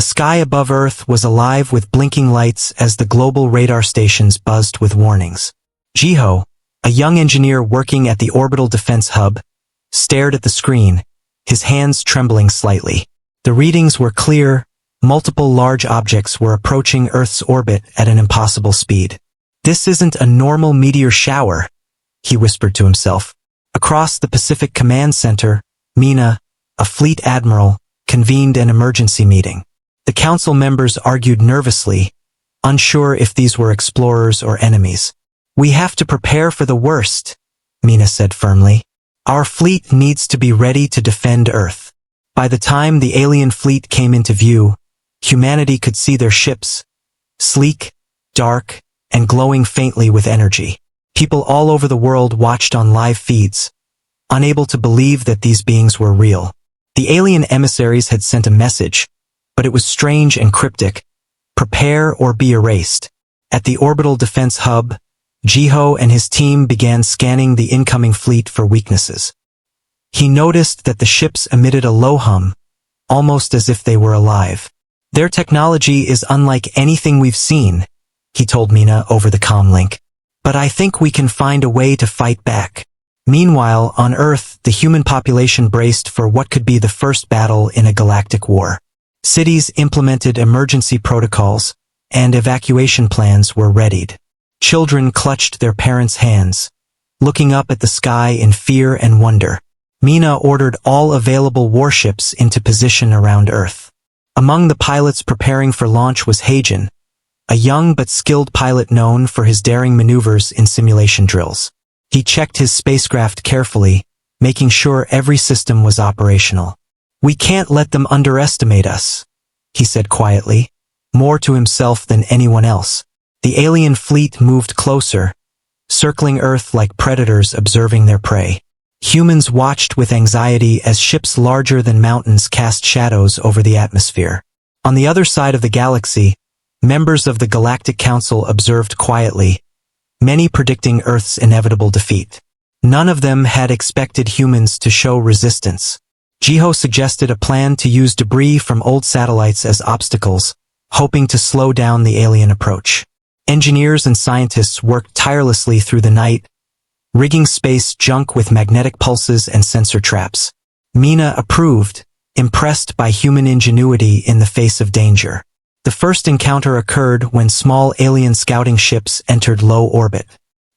sky above Earth was alive with blinking lights as the global radar stations buzzed with warnings. Jiho, a young engineer working at the Orbital Defense Hub, stared at the screen, his hands trembling slightly. The readings were clear. Multiple large objects were approaching Earth's orbit at an impossible speed. "This isn't a normal meteor shower," he whispered to himself. Across the Pacific Command Center, Mina, a fleet admiral, convened an emergency meeting. The council members argued nervously, unsure if these were explorers or enemies. "We have to prepare for the worst," Mina said firmly. "Our fleet needs to be ready to defend Earth." By the time the alien fleet came into view, humanity could see their ships, sleek, dark, and glowing faintly with energy. People all over the world watched on live feeds, unable to believe that these beings were real. The alien emissaries had sent a message, but it was strange and cryptic: "Prepare or be erased." At the Orbital Defense Hub, Jiho and his team began scanning the incoming fleet for weaknesses. He noticed that the ships emitted a low hum, almost as if they were alive. "Their technology is unlike anything we've seen," he told Mina over the comm link. "But I think we can find a way to fight back." Meanwhile, on Earth, the human population braced for what could be the first battle in a galactic war. Cities implemented emergency protocols, and evacuation plans were readied. Children clutched their parents' hands, looking up at the sky in fear and wonder. Mina ordered all available warships into position around Earth. Among the pilots preparing for launch was Heijin, a young but skilled pilot known for his daring maneuvers in simulation drills. He checked his spacecraft carefully, making sure every system was operational. "We can't let them underestimate us," he said quietly, more to himself than anyone else. The alien fleet moved closer, circling Earth like predators observing their prey. Humans watched with anxiety as ships larger than mountains cast shadows over the atmosphere. On the other side of the galaxy, members of the Galactic Council observed quietly, many predicting Earth's inevitable defeat. None of them had expected humans to show resistance. Jiho suggested a plan to use debris from old satellites as obstacles, hoping to slow down the alien approach. Engineers and scientists worked tirelessly through the night, rigging space junk with magnetic pulses and sensor traps. Mina approved, impressed by human ingenuity in the face of danger. The first encounter occurred when small alien scouting ships entered low orbit.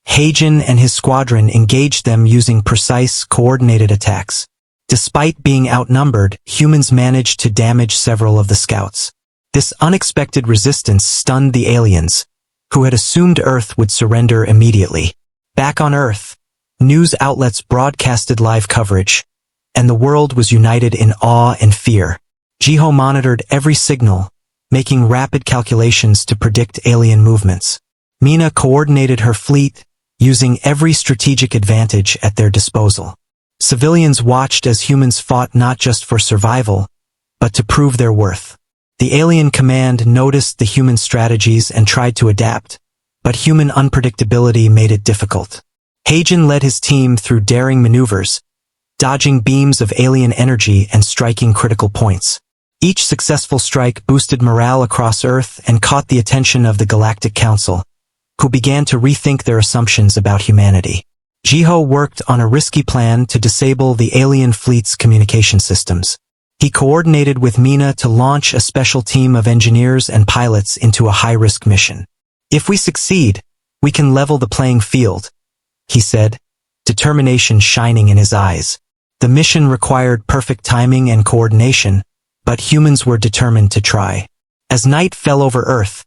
Heijin and his squadron engaged them using precise, coordinated attacks. Despite being outnumbered, humans managed to damage several of the scouts. This unexpected resistance stunned the aliens, who had assumed Earth would surrender immediately. Back on Earth, news outlets broadcasted live coverage, and the world was united in awe and fear. Jiho monitored every signal, making rapid calculations to predict alien movements. Mina coordinated her fleet, using every strategic advantage at their disposal. Civilians watched as humans fought not just for survival, but to prove their worth. The alien command noticed the human strategies and tried to adapt, but human unpredictability made it difficult. Heijin led his team through daring maneuvers, dodging beams of alien energy and striking critical points. Each successful strike boosted morale across Earth and caught the attention of the Galactic Council, who began to rethink their assumptions about humanity. Jiho worked on a risky plan to disable the alien fleet's communication systems. He coordinated with Mina to launch a special team of engineers and pilots into a high-risk mission. "If we succeed, we can level the playing field," he said, determination shining in his eyes. The mission required perfect timing and coordination, but humans were determined to try. As night fell over Earth,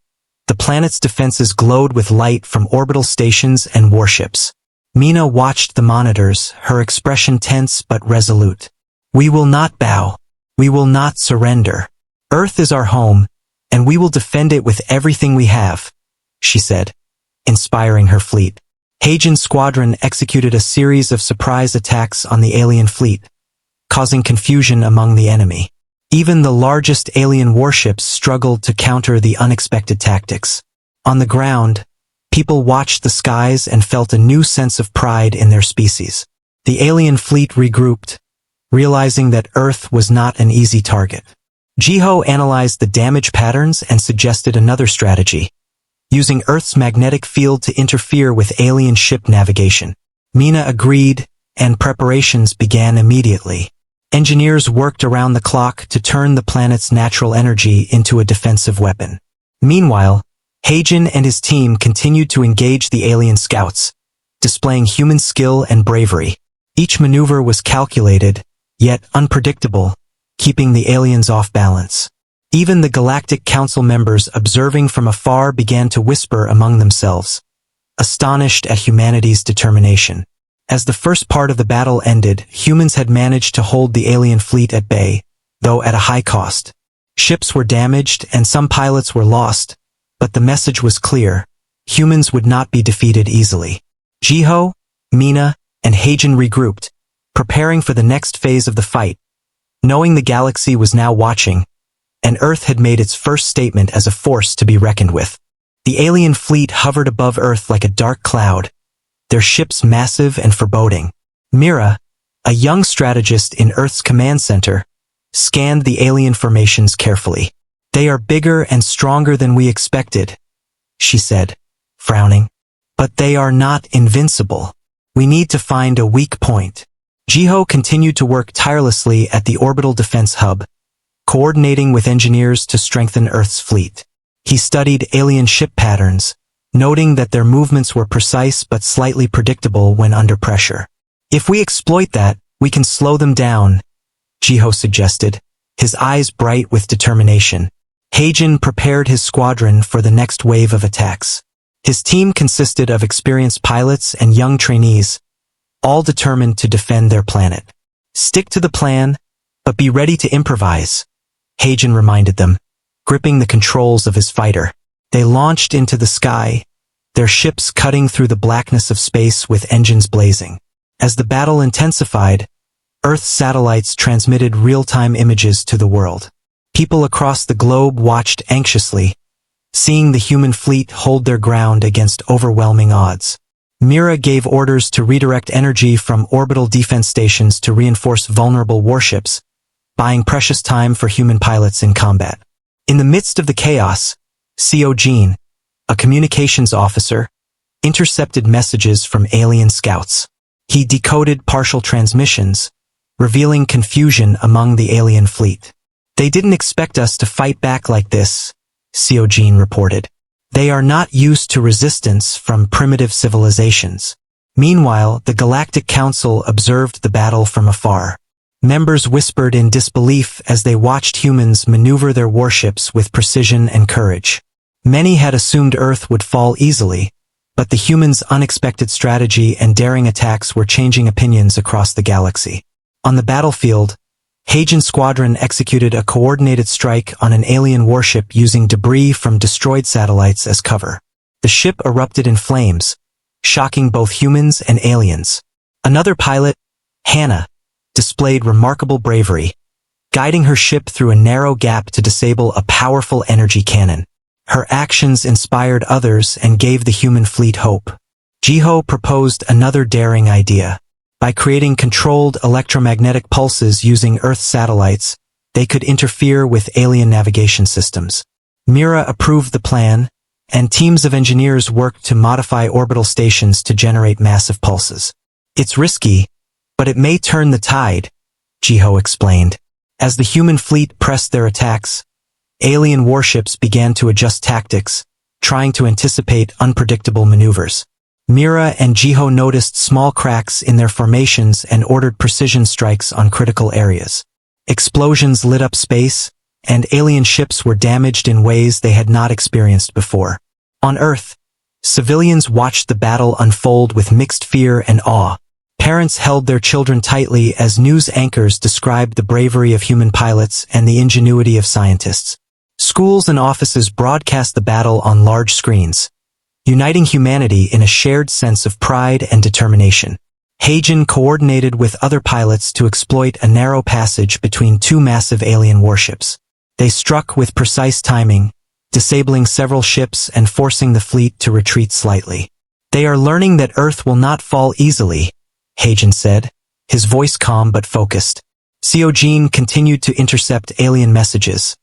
the planet's defenses glowed with light from orbital stations and warships. Mina watched the monitors, her expression tense but resolute. "We will not bow. We will not surrender. Earth is our home, and we will defend it with everything we have," she said, inspiring her fleet. Heijin's squadron executed a series of surprise attacks on the alien fleet, causing confusion among the enemy. Even the largest alien warships struggled to counter the unexpected tactics. On the ground, people watched the skies and felt a new sense of pride in their species. The alien fleet regrouped, realizing that Earth was not an easy target. Jiho analyzed the damage patterns and suggested another strategy, using Earth's magnetic field to interfere with alien ship navigation. Mina agreed, and preparations began immediately. Engineers worked around the clock to turn the planet's natural energy into a defensive weapon. Meanwhile, Heijin and his team continued to engage the alien scouts, displaying human skill and bravery. Each maneuver was calculated, yet unpredictable, keeping the aliens off balance. Even the Galactic Council members observing from afar began to whisper among themselves, astonished at humanity's determination. As the first part of the battle ended, humans had managed to hold the alien fleet at bay, though at a high cost. Ships were damaged and some pilots were lost, but the message was clear: humans would not be defeated easily. Jiho, Mina, and Heijin regrouped, preparing for the next phase of the fight. Knowing the galaxy was now watching, and Earth had made its first statement as a force to be reckoned with. The alien fleet hovered above Earth like a dark cloud, their ships massive and foreboding. Mira, a young strategist in Earth's command center, scanned the alien formations carefully. "They are bigger and stronger than we expected," she said, frowning. "But they are not invincible. We need to find a weak point." Jiho continued to work tirelessly at the orbital defense hub, coordinating with engineers to strengthen Earth's fleet. He studied alien ship patterns, noting that their movements were precise but slightly predictable when under pressure. "If we exploit that, we can slow them down," Jiho suggested, his eyes bright with determination. Heijin prepared his squadron for the next wave of attacks. His team consisted of experienced pilots and young trainees, all determined to defend their planet. "Stick to the plan, but be ready to improvise," Heijin reminded them, gripping the controls of his fighter. They launched into the sky, their ships cutting through the blackness of space with engines blazing. As the battle intensified, Earth's satellites transmitted real-time images to the world. People across the globe watched anxiously, seeing the human fleet hold their ground against overwhelming odds. Mira gave orders to redirect energy from orbital defense stations to reinforce vulnerable warships, buying precious time for human pilots in combat. In the midst of the chaos, Jean, a communications officer, intercepted messages from alien scouts. He decoded partial transmissions, revealing confusion among the alien fleet. "They didn't expect us to fight back like this," Jean reported. "They are not used to resistance from primitive civilizations." Meanwhile, the Galactic Council observed the battle from afar. Members whispered in disbelief as they watched humans maneuver their warships with precision and courage. Many had assumed Earth would fall easily, but the humans' unexpected strategy and daring attacks were changing opinions across the galaxy. On the battlefield, Heijin's squadron executed a coordinated strike on an alien warship using debris from destroyed satellites as cover. The ship erupted in flames, shocking both humans and aliens. Another pilot, Hannah, displayed remarkable bravery, guiding her ship through a narrow gap to disable a powerful energy cannon. Her actions inspired others and gave the human fleet hope. Jiho proposed another daring idea. By creating controlled electromagnetic pulses using Earth satellites, they could interfere with alien navigation systems. Mira approved the plan, and teams of engineers worked to modify orbital stations to generate massive pulses. "It's risky, but it may turn the tide," Jiho explained. As the human fleet pressed their attacks, alien warships began to adjust tactics, trying to anticipate unpredictable maneuvers. Mira and Jiho noticed small cracks in their formations and ordered precision strikes on critical areas. Explosions lit up space, and alien ships were damaged in ways they had not experienced before. On Earth, civilians watched the battle unfold with mixed fear and awe. Parents held their children tightly as news anchors described the bravery of human pilots and the ingenuity of scientists. Schools and offices broadcast the battle on large screens, uniting humanity in a shared sense of pride and determination. Heijin coordinated with other pilots to exploit a narrow passage between two massive alien warships. They struck with precise timing, disabling several ships and forcing the fleet to retreat slightly. "They are learning that Earth will not fall easily," Heijin said, his voice calm but focused. Jean continued to intercept alien messages,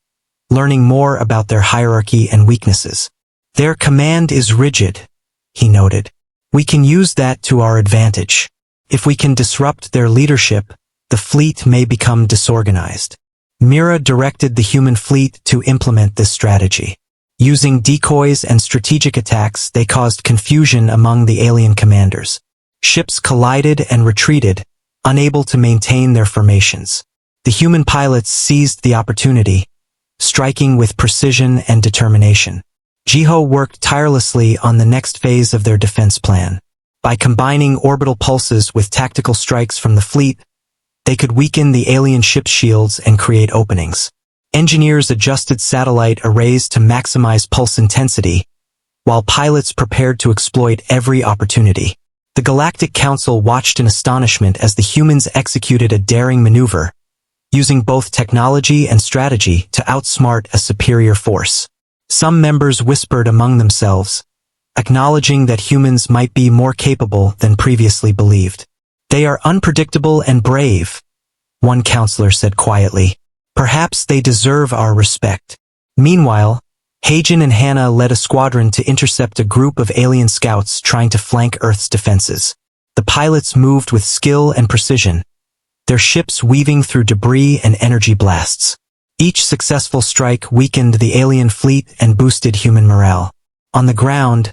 learning more about their hierarchy and weaknesses. Their command is rigid, he noted. We can use that to our advantage. If we can disrupt their leadership, the fleet may become disorganized. Mira directed the human fleet to implement this strategy. Using decoys and strategic attacks, they caused confusion among the alien commanders. Ships collided and retreated, unable to maintain their formations. The human pilots seized the opportunity, striking with precision and determination. Jiho worked tirelessly on the next phase of their defense plan. By combining orbital pulses with tactical strikes from the fleet, they could weaken the alien ship's shields and create openings. Engineers adjusted satellite arrays to maximize pulse intensity, while pilots prepared to exploit every opportunity. The Galactic Council watched in astonishment as the humans executed a daring maneuver, using both technology and strategy to outsmart a superior force. Some members whispered among themselves, acknowledging that humans might be more capable than previously believed. They are unpredictable and brave, one counselor said quietly. Perhaps they deserve our respect. Meanwhile, Hagen and Hannah led a squadron to intercept a group of alien scouts trying to flank Earth's defenses. The pilots moved with skill and precision, their ships weaving through debris and energy blasts. Each successful strike weakened the alien fleet and boosted human morale. On the ground,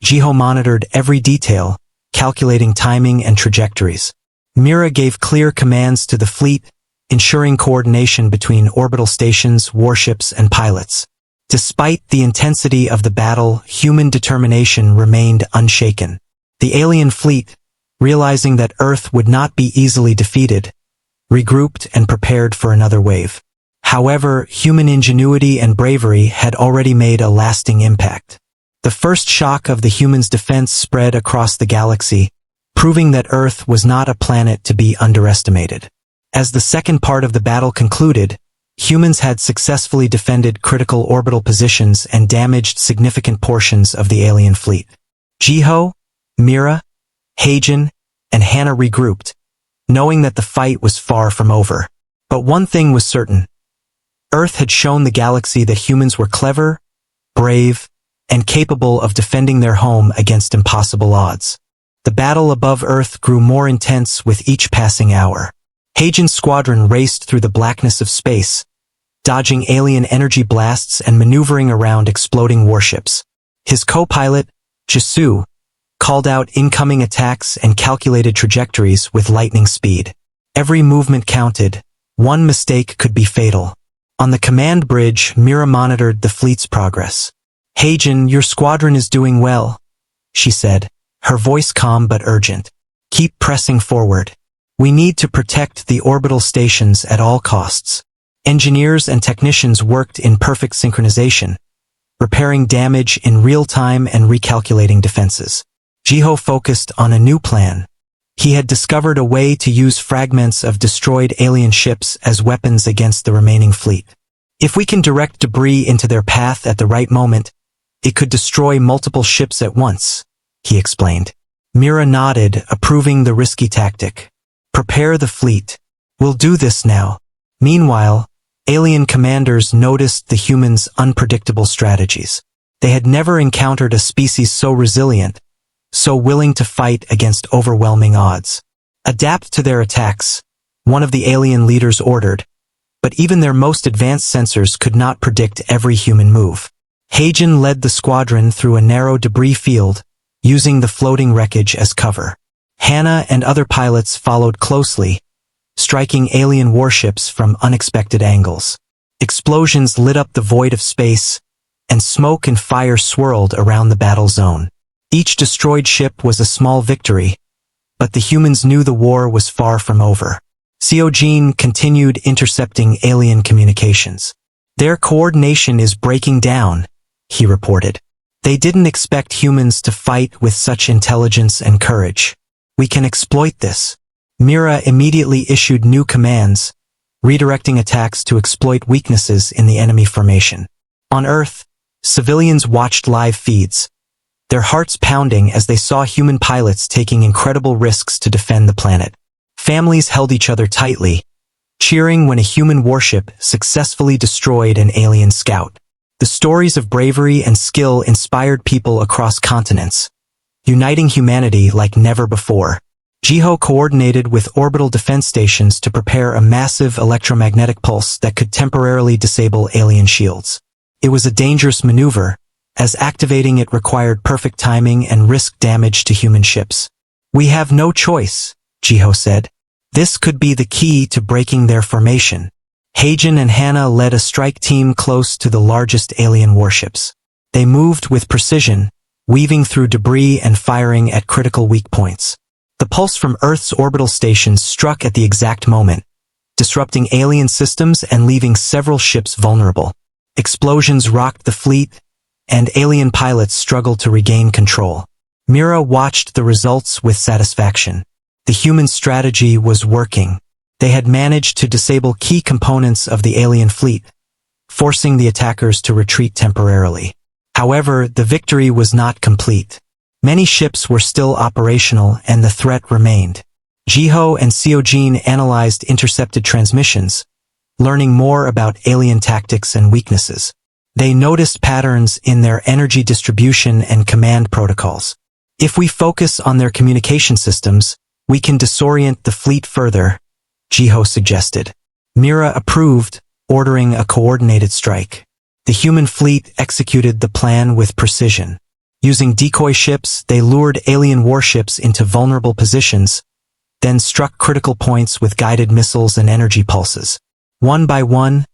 Jiho monitored every detail, calculating timing and trajectories. Mira gave clear commands to the fleet, ensuring coordination between orbital stations, warships, and pilots. Despite the intensity of the battle, human determination remained unshaken. The alien fleet, realizing that Earth would not be easily defeated, regrouped and prepared for another wave. However, human ingenuity and bravery had already made a lasting impact. The first shock of the humans' defense spread across the galaxy, proving that Earth was not a planet to be underestimated. As the second part of the battle concluded, humans had successfully defended critical orbital positions and damaged significant portions of the alien fleet. Jiho, Mira, Hagen, and Hannah regrouped, knowing that the fight was far from over. But one thing was certain. Earth had shown the galaxy that humans were clever, brave, and capable of defending their home against impossible odds. The battle above Earth grew more intense with each passing hour. Hagen's squadron raced through the blackness of space, dodging alien energy blasts and maneuvering around exploding warships. His co-pilot, Jisoo, called out incoming attacks and calculated trajectories with lightning speed. Every movement counted. One mistake could be fatal. On the command bridge, Mira monitored the fleet's progress. Hagen, your squadron is doing well, she said, her voice calm but urgent. Keep pressing forward. We need to protect the orbital stations at all costs. Engineers and technicians worked in perfect synchronization, repairing damage in real time and recalculating defenses. Jiho focused on a new plan. He had discovered a way to use fragments of destroyed alien ships as weapons against the remaining fleet. If we can direct debris into their path at the right moment, it could destroy multiple ships at once, he explained. Mira nodded, approving the risky tactic. Prepare the fleet. We'll do this now. Meanwhile, alien commanders noticed the humans' unpredictable strategies. They had never encountered a species so resilient, so willing to fight against overwhelming odds. Adapt to their attacks, one of the alien leaders ordered, but even their most advanced sensors could not predict every human move. Hagen led the squadron through a narrow debris field, using the floating wreckage as cover. Hannah and other pilots followed closely, striking alien warships from unexpected angles. Explosions lit up the void of space, and smoke and fire swirled around the battle zone. Each destroyed ship was a small victory, but the humans knew the war was far from over. Seojin continued intercepting alien communications. Their coordination is breaking down, he reported. They didn't expect humans to fight with such intelligence and courage. We can exploit this. Mira immediately issued new commands, redirecting attacks to exploit weaknesses in the enemy formation. On Earth, civilians watched live feeds, their hearts pounding as they saw human pilots taking incredible risks to defend the planet. Families held each other tightly, cheering when a human warship successfully destroyed an alien scout. The stories of bravery and skill inspired people across continents, uniting humanity like never before. Jiho coordinated with orbital defense stations to prepare a massive electromagnetic pulse that could temporarily disable alien shields. It was a dangerous maneuver, as activating it required perfect timing and risked damage to human ships. "We have no choice," Jiho said. This could be the key to breaking their formation. Heijin and Hannah led a strike team close to the largest alien warships. They moved with precision, weaving through debris and firing at critical weak points. The pulse from Earth's orbital stations struck at the exact moment, disrupting alien systems and leaving several ships vulnerable. Explosions rocked the fleet, and alien pilots struggled to regain control. Mira watched the results with satisfaction. The human strategy was working. They had managed to disable key components of the alien fleet, forcing the attackers to retreat temporarily. However, the victory was not complete. Many ships were still operational and the threat remained. Jiho and Seojin analyzed intercepted transmissions, learning more about alien tactics and weaknesses. They noticed patterns in their energy distribution and command protocols. "If we focus on their communication systems, we can disorient the fleet further," Jiho suggested. Mira approved, ordering a coordinated strike. The human fleet executed the plan with precision. Using decoy ships, they lured alien warships into vulnerable positions, then struck critical points with guided missiles and energy pulses. One by one,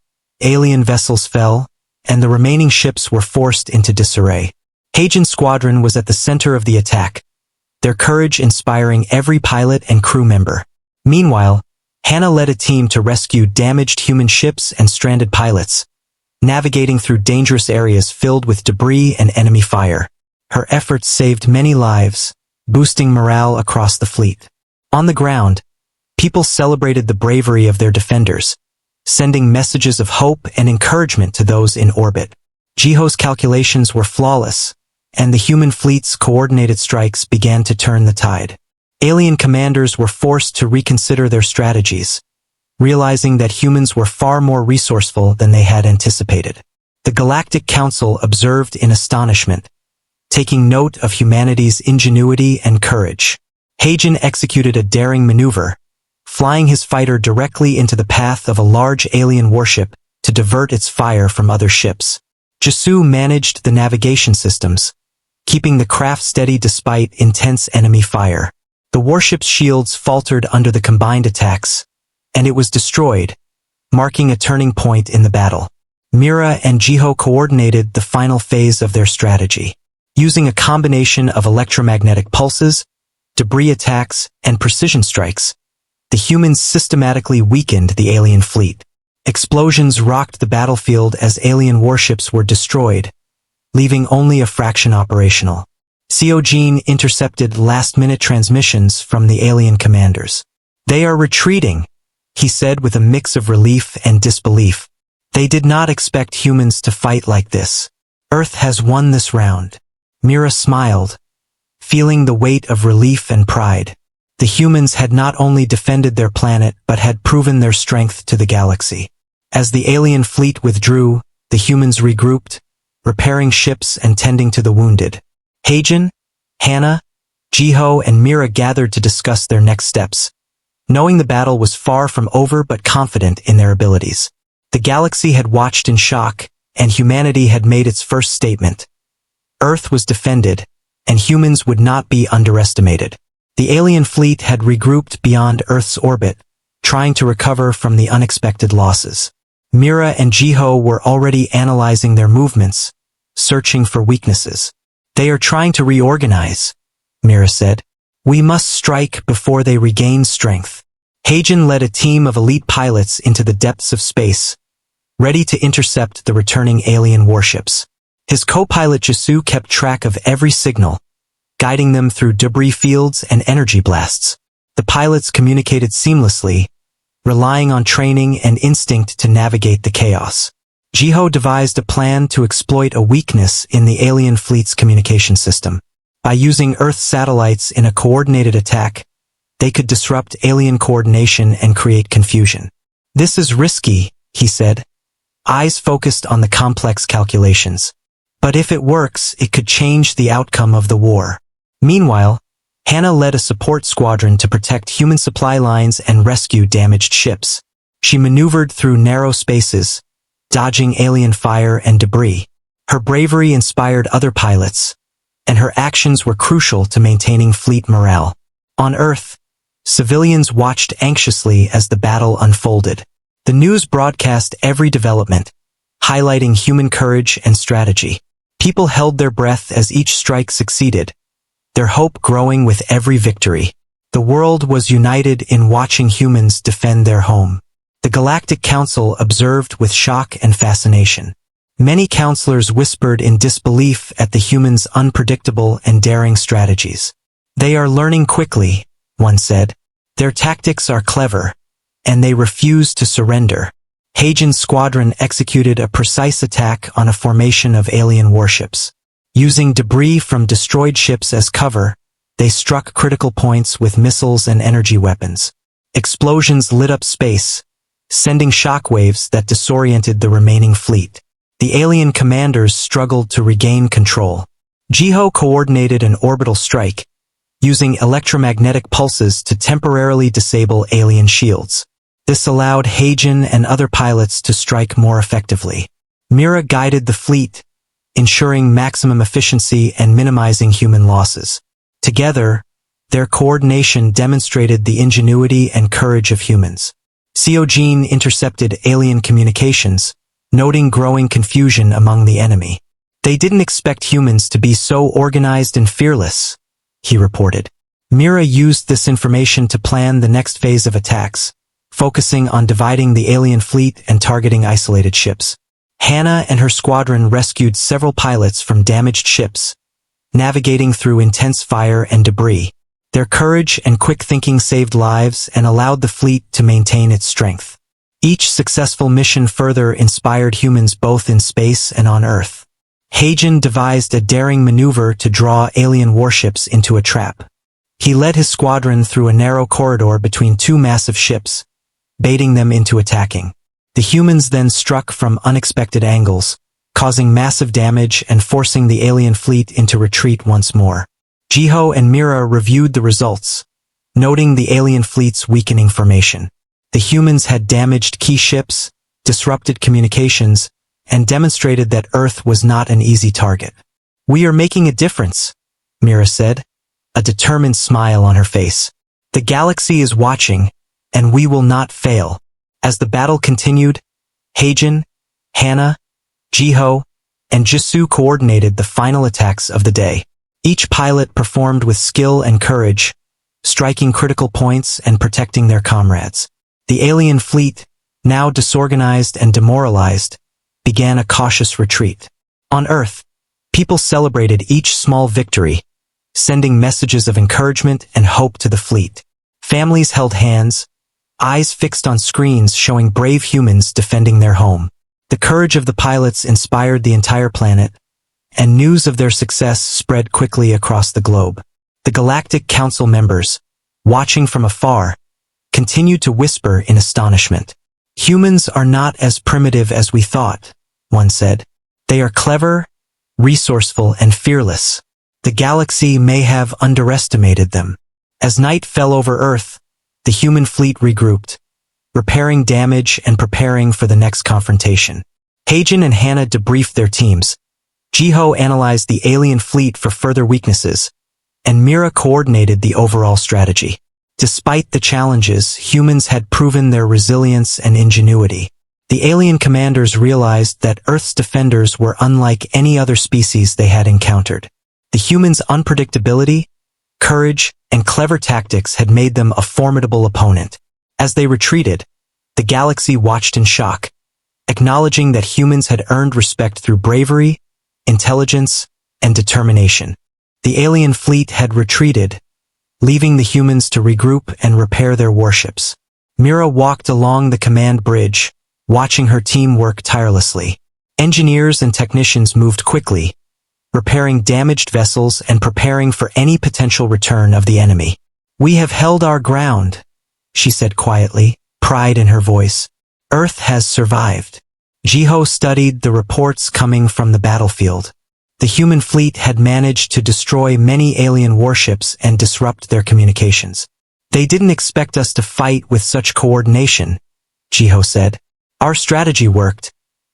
alien vessels fell, and the remaining ships were forced into disarray. Heijin's squadron was at the center of the attack, their courage inspiring every pilot and crew member. Meanwhile, Hannah led a team to rescue damaged human ships and stranded pilots, navigating through dangerous areas filled with debris and enemy fire. Her efforts saved many lives, boosting morale across the fleet. On the ground, people celebrated the bravery of their defenders, sending messages of hope and encouragement to those in orbit. Jiho's calculations were flawless, and the human fleet's coordinated strikes began to turn the tide. Alien commanders were forced to reconsider their strategies, realizing that humans were far more resourceful than they had anticipated. The Galactic Council observed in astonishment, taking note of humanity's ingenuity and courage. Heijin executed a daring maneuver, flying his fighter directly into the path of a large alien warship to divert its fire from other ships. Jisoo managed the navigation systems, keeping the craft steady despite intense enemy fire. The warship's shields faltered under the combined attacks, and it was destroyed, marking a turning point in the battle. Mira and Jiho coordinated the final phase of their strategy. Using a combination of electromagnetic pulses, debris attacks, and precision strikes, the humans systematically weakened the alien fleet. Explosions rocked the battlefield as alien warships were destroyed, leaving only a fraction operational. Seojin intercepted last-minute transmissions from the alien commanders. "They are retreating," he said with a mix of relief and disbelief. They did not expect humans to fight like this. "Earth has won this round." Mira smiled, feeling the weight of relief and pride. The humans had not only defended their planet but had proven their strength to the galaxy. As the alien fleet withdrew, the humans regrouped, repairing ships and tending to the wounded. Heijin, Hannah, Jiho, and Mira gathered to discuss their next steps, knowing the battle was far from over but confident in their abilities. The galaxy had watched in shock, and humanity had made its first statement. Earth was defended, and humans would not be underestimated. The alien fleet had regrouped beyond Earth's orbit, trying to recover from the unexpected losses. Mira and Jiho were already analyzing their movements, searching for weaknesses. "They are trying to reorganize," Mira said. "We must strike before they regain strength." Heijin led a team of elite pilots into the depths of space, ready to intercept the returning alien warships. His co-pilot Jisoo kept track of every signal, guiding them through debris fields and energy blasts. The pilots communicated seamlessly, relying on training and instinct to navigate the chaos. Jiho devised a plan to exploit a weakness in the alien fleet's communication system. By using Earth satellites in a coordinated attack, they could disrupt alien coordination and create confusion. "This is risky," he said, eyes focused on the complex calculations. "But if it works, it could change the outcome of the war." Meanwhile, Hannah led a support squadron to protect human supply lines and rescue damaged ships. She maneuvered through narrow spaces, dodging alien fire and debris. Her bravery inspired other pilots, and her actions were crucial to maintaining fleet morale. On Earth, civilians watched anxiously as the battle unfolded. The news broadcast every development, highlighting human courage and strategy. People held their breath as each strike succeeded, their hope growing with every victory. The world was united in watching humans defend their home. The Galactic Council observed with shock and fascination. Many counselors whispered in disbelief at the humans' unpredictable and daring strategies. "They are learning quickly," one said. "Their tactics are clever, and they refuse to surrender." Hagen's squadron executed a precise attack on a formation of alien warships. Using debris from destroyed ships as cover, they struck critical points with missiles and energy weapons. Explosions lit up space, sending shockwaves that disoriented the remaining fleet. The alien commanders struggled to regain control. Jiho coordinated an orbital strike, using electromagnetic pulses to temporarily disable alien shields. This allowed Hagen and other pilots to strike more effectively. Mira guided the fleet, ensuring maximum efficiency and minimizing human losses. Together, their coordination demonstrated the ingenuity and courage of humans. Seojin intercepted alien communications, noting growing confusion among the enemy. "They didn't expect humans to be so organized and fearless," he reported. Mira used this information to plan the next phase of attacks, focusing on dividing the alien fleet and targeting isolated ships. Hannah and her squadron rescued several pilots from damaged ships, navigating through intense fire and debris. Their courage and quick thinking saved lives and allowed the fleet to maintain its strength. Each successful mission further inspired humans both in space and on Earth. Hagen devised a daring maneuver to draw alien warships into a trap. He led his squadron through a narrow corridor between two massive ships, baiting them into attacking. The humans then struck from unexpected angles, causing massive damage and forcing the alien fleet into retreat once more. Jiho and Mira reviewed the results, noting the alien fleet's weakening formation. The humans had damaged key ships, disrupted communications, and demonstrated that Earth was not an easy target. "We are making a difference," Mira said, a determined smile on her face. "The galaxy is watching, and we will not fail." As the battle continued, Hagen, Hannah, Jiho, and Jisoo coordinated the final attacks of the day. Each pilot performed with skill and courage, striking critical points and protecting their comrades. The alien fleet, now disorganized and demoralized, began a cautious retreat. On Earth, people celebrated each small victory, sending messages of encouragement and hope to the fleet. Families held hands, eyes fixed on screens showing brave humans defending their home. The courage of the pilots inspired the entire planet, and news of their success spread quickly across the globe. The Galactic Council members, watching from afar, continued to whisper in astonishment. "Humans are not as primitive as we thought," one said. "They are clever, resourceful, and fearless. The galaxy may have underestimated them." As night fell over Earth, the human fleet regrouped, repairing damage and preparing for the next confrontation. Hagen and Hannah debriefed their teams. Jiho analyzed the alien fleet for further weaknesses, and Mira coordinated the overall strategy. Despite the challenges, humans had proven their resilience and ingenuity. The alien commanders realized that Earth's defenders were unlike any other species they had encountered. The humans' unpredictability, courage, and clever tactics had made them a formidable opponent. As they retreated, the galaxy watched in shock, acknowledging that humans had earned respect through bravery, intelligence, and determination. The alien fleet had retreated, leaving the humans to regroup and repair their warships. Mira walked along the command bridge, watching her team work tirelessly. Engineers and technicians moved quickly, repairing damaged vessels and preparing for any potential return of the enemy. "We have held our ground," she said quietly, pride in her voice. Earth has survived. Jiho studied the reports coming from the battlefield. The human fleet had managed to destroy many alien warships and disrupt their communications. They didn't expect us to fight with such coordination, Jiho said. Our strategy worked,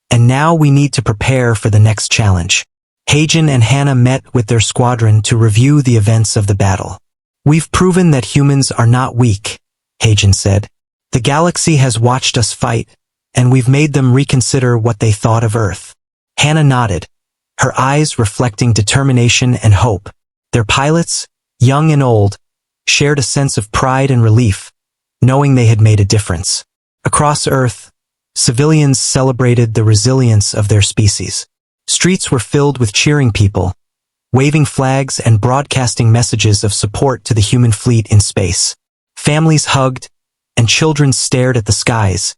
and now we need to prepare for the next challenge. Heijin and Hannah met with their squadron to review the events of the battle. We've proven that humans are not weak, Heijin said. The galaxy has watched us fight, and we've made them reconsider what they thought of Earth. Hannah nodded, her eyes reflecting determination and hope. Their pilots, young and old, shared a sense of pride and relief, knowing they had made a difference. Across Earth, civilians celebrated the resilience of their species. Streets were filled with cheering people, waving flags and broadcasting messages of support to the human fleet in space. Families hugged, and children stared at the skies,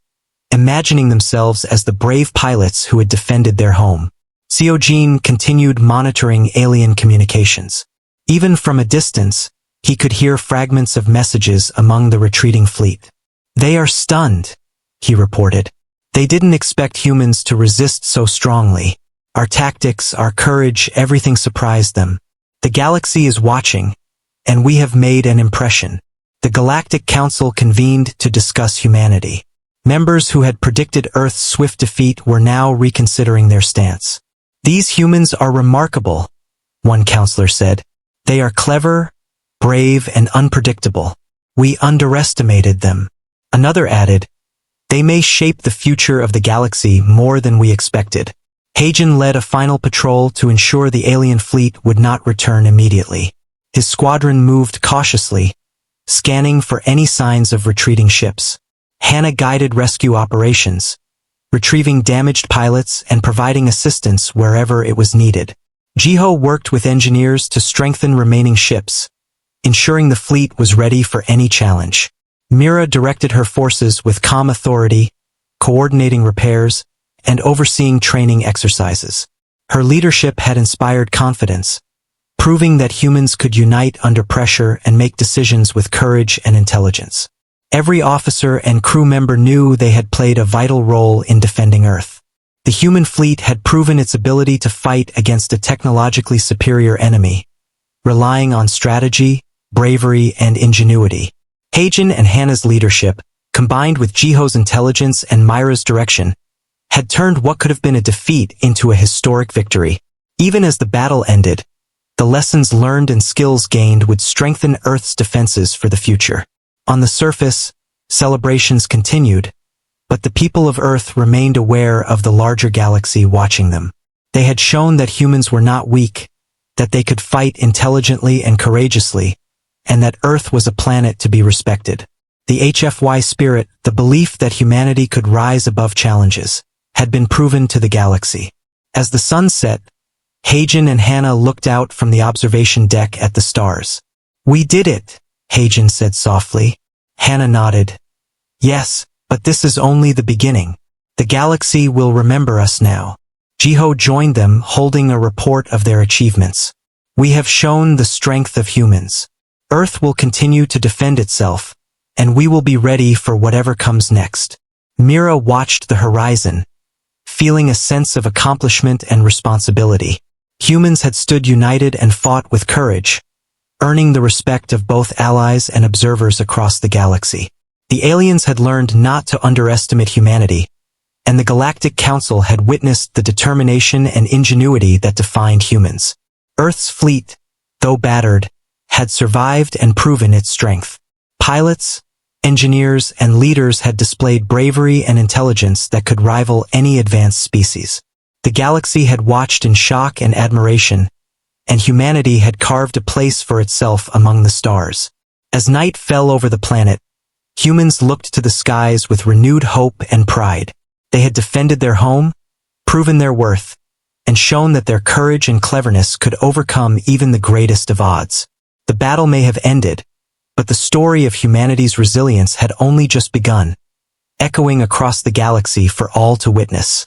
imagining themselves as the brave pilots who had defended their home. Seojin continued monitoring alien communications. Even from a distance, he could hear fragments of messages among the retreating fleet. They are stunned, he reported. They didn't expect humans to resist so strongly. Our tactics, our courage, everything surprised them. The galaxy is watching, and we have made an impression. The Galactic Council convened to discuss humanity. Members who had predicted Earth's swift defeat were now reconsidering their stance. These humans are remarkable, one counselor said. They are clever, brave, and unpredictable. We underestimated them. Another added, they may shape the future of the galaxy more than we expected. Heijin led a final patrol to ensure the alien fleet would not return immediately. His squadron moved cautiously, scanning for any signs of retreating ships. Hannah guided rescue operations, retrieving damaged pilots and providing assistance wherever it was needed. Jiho worked with engineers to strengthen remaining ships, ensuring the fleet was ready for any challenge. Mira directed her forces with calm authority, coordinating repairs, and overseeing training exercises. Her leadership had inspired confidence, proving that humans could unite under pressure and make decisions with courage and intelligence. Every officer and crew member knew they had played a vital role in defending Earth. The human fleet had proven its ability to fight against a technologically superior enemy, relying on strategy, bravery, and ingenuity. Heijin and Hannah's leadership, combined with Jiho's intelligence and Myra's direction, had turned what could have been a defeat into a historic victory. Even as the battle ended, the lessons learned and skills gained would strengthen Earth's defenses for the future. On the surface, celebrations continued, but the people of Earth remained aware of the larger galaxy watching them. They had shown that humans were not weak, that they could fight intelligently and courageously, and that Earth was a planet to be respected. The HFY spirit, the belief that humanity could rise above challenges, had been proven to the galaxy. As the sun set, Heijin and Hannah looked out from the observation deck at the stars. "We did it," Heijin said softly. Hannah nodded. "Yes, but this is only the beginning. The galaxy will remember us now." Jiho joined them, holding a report of their achievements. "We have shown the strength of humans. Earth will continue to defend itself, and we will be ready for whatever comes next." Mira watched the horizon, feeling a sense of accomplishment and responsibility. Humans had stood united and fought with courage, earning the respect of both allies and observers across the galaxy. The aliens had learned not to underestimate humanity, and the Galactic Council had witnessed the determination and ingenuity that defined humans. Earth's fleet, though battered, had survived and proven its strength. Pilots, engineers, and leaders had displayed bravery and intelligence that could rival any advanced species. The galaxy had watched in shock and admiration, and humanity had carved a place for itself among the stars. As night fell over the planet, humans looked to the skies with renewed hope and pride. They had defended their home, proven their worth, and shown that their courage and cleverness could overcome even the greatest of odds. The battle may have ended, but the story of humanity's resilience had only just begun, echoing across the galaxy for all to witness.